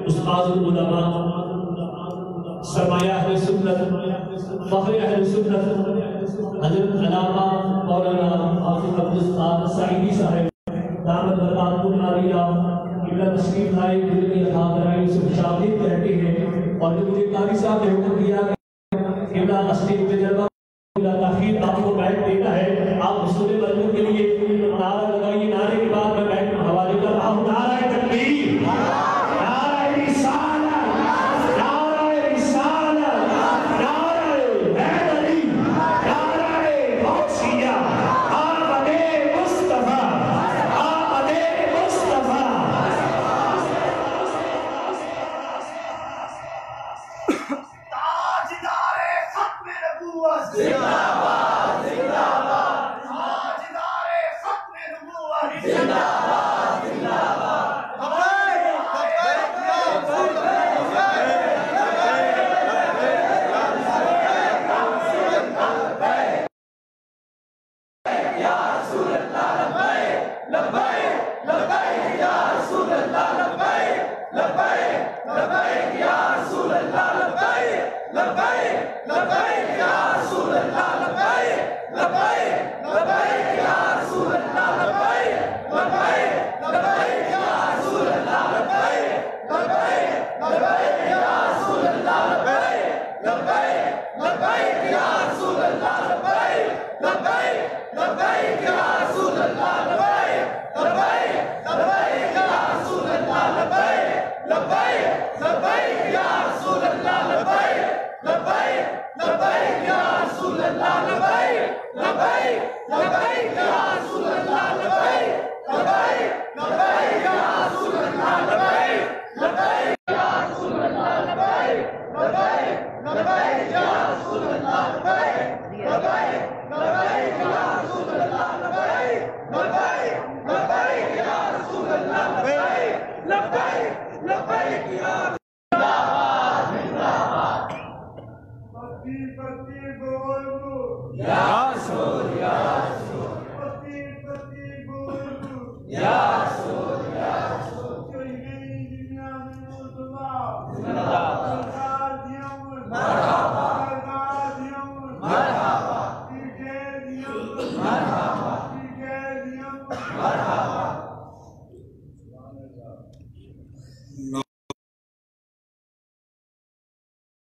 استاذ العلماء سرمایہ اہل سنت فخر اہل سنت حضرت علامہ مولانا حافظ عبدالستار سعیدی صاحب دامت برکاتہ العالیہ قبلہ تشریف لائے دل میں عطا کرائی سے مشاہدین کہتے ہیں اور جو مجھے قاری صاحب نے حکم دیا قبلہ اصلی تجربہ قبلہ تاخیر آپ کو بیٹھ دینا ہے آپ حصول بننے کے لیے نعرہ لگائیے نعرے کے بعد میں بیٹھ حوالے کر رہا ہوں نعرہ تکبیر نعرہ رسالت نعرہ رسالت نعرہ حیدری نعرہ غوثیہ آمد مصطفیٰ آمد مصطفیٰ تاجدار ختم نبوت زندہ باد زندہ باد تاجدار ختم نبوت زندہ باد زندہ باد یا رسول